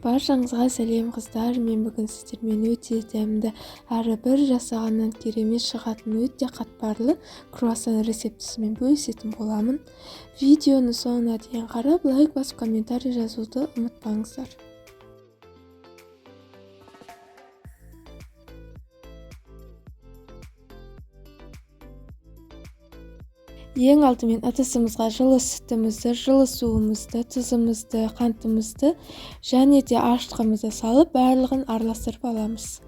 Баршаңызға сәлем қыздар, мен бүгін сіздермен өте дәмді әрі бір жасағаннан керемет шығатын өте қатпарлы круассан рецептісімен бөлісетін боламын. Видеоны соңына дейін қарап, лайк басып комментарий жазуды ұмытпаңыздар. Ең алдымен ыдысымызға жылы сүтімізді, жылы суымызды, тұзымызды, қантымызды және де ашытқымызды салып, барлығын араластырып аламыз.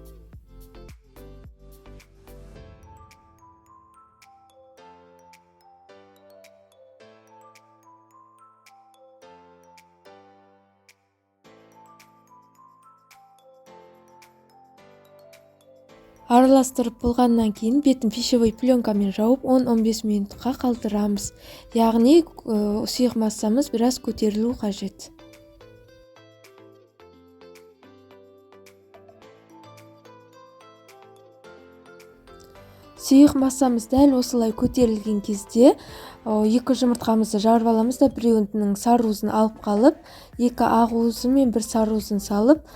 Араластырып болғаннан кейін бетін пищевой пленкамен жауып 10-15 минутқа қалдырамыз. Яғни сұйық массамыз біраз көтерілу қажет. Сұйық массамыз дәл осылай көтерілген кезде екі жұмыртқамызды жарып аламыз да біреуінің сарыуызын алып қалып, екі ақуызы мен бір сарыуызын салып,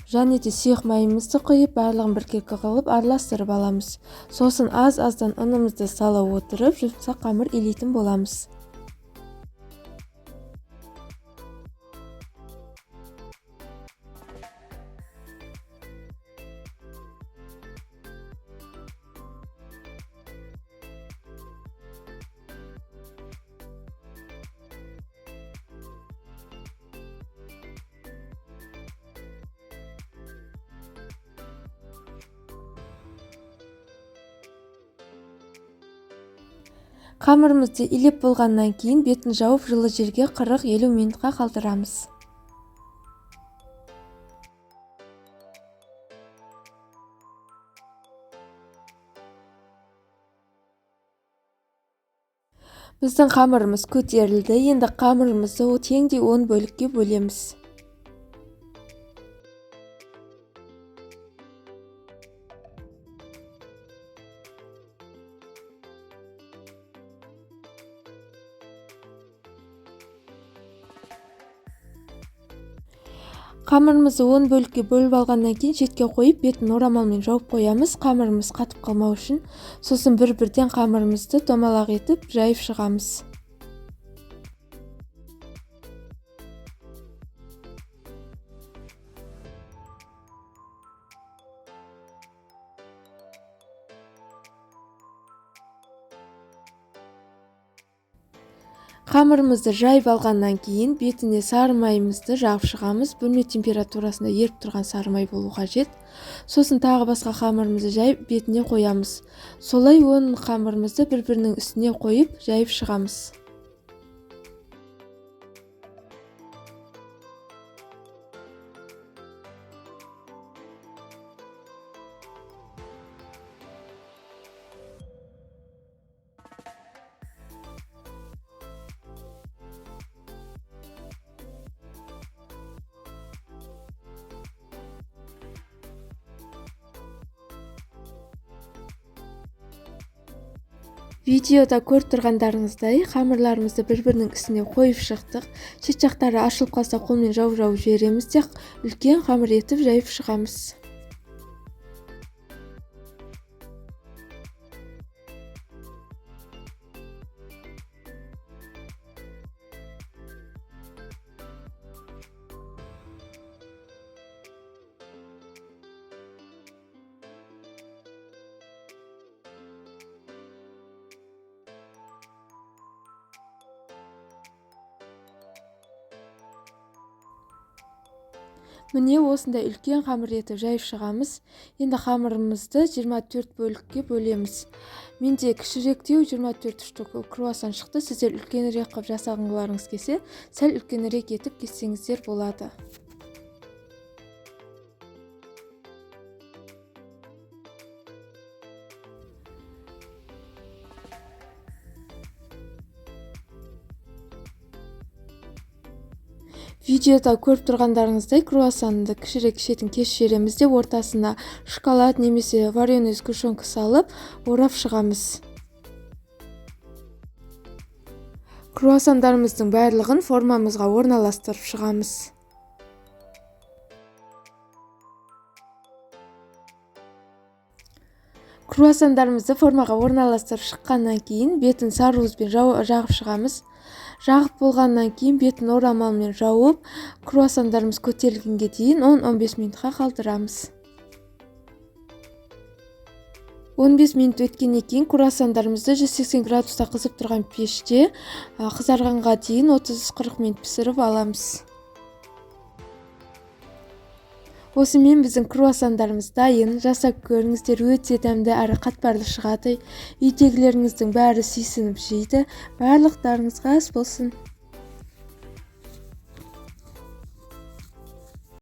және де сұйық майымызды құйып, барлығын біркелкі қылып араластырып аламыз. Сосын аз-аздан ұнымызды сала отырып, жұмсақ қамыр илейтін боламыз. Қамырымызды илеп болғаннан кейін бетін жауып жылы жерге 40-50 минутқа қалдырамыз. Біздің қамырымыз көтерілді. Енді қамырымызды теңдей 10 бөлікке бөлеміз. Қамырымызды 10 бөлікке бөліп алғаннан кейін шетке қойып, бетін орамалмен жауып қоямыз, қамырымыз қатып қалмау үшін. Сосын бір-бірден қамырымызды домалақ етіп жайып шығамыз. Қамырымызды жайып алғаннан кейін бетіне сары майымызды жағып шығамыз. Бөлме температурасында еріп тұрған сары май болу қажет. Сосын тағы басқа қамырымызды жайып бетіне қоямыз. Солай 10 қамырымызды бір-бірінің үстіне қойып жайып шығамыз. Видеода көріп тұрғандарыңыздай қамырларымызды бір-бірінің үстіне қойып шықтық. Шет жақтары ашылып қалса қолмен жауып жібереміз де үлкен қамыр етіп жайып шығамыз. Міне осындай үлкен қамыр етіп жайып шығамыз. Енді қамырымызды 24 бөлікке бөлеміз. Менде кішіректеу 24 штук круассан шықты. Сіздер үлкенірек қылып жасағыңыз келсе, сәл үлкенірек етіп кессеңіздер болады. Видеода көріп тұрғандарыңыздай круассанды кішірек шетін кесіп жібереміз де ортасына шоколад немесе вареный сгущенка салып орап шығамыз. Круассандарымыздың барлығын формамызға орналастырып шығамыз. Круассандарымызды формаға орналастырып шыққаннан кейін бетін сарыуызбен жағып шығамыз. Жағып болғаннан кейін бетін орамалмен жауып, круассандарымыз көтерілгенге дейін 10-15 минутқа қалдырамыз. 15 минут өткеннен кейін круассандарымызды 180 градуста қызып тұрған пеште қызарғанға дейін 30-40 минут пісіріп аламыз. Осымен біздің круассандарымыз дайын. Жасап көріңіздер, өте дәмді әрі қатпарлы шығады. Үйдегілеріңіздің бәрі сүйсініп жейді. Барлықтарыңызға ас болсын.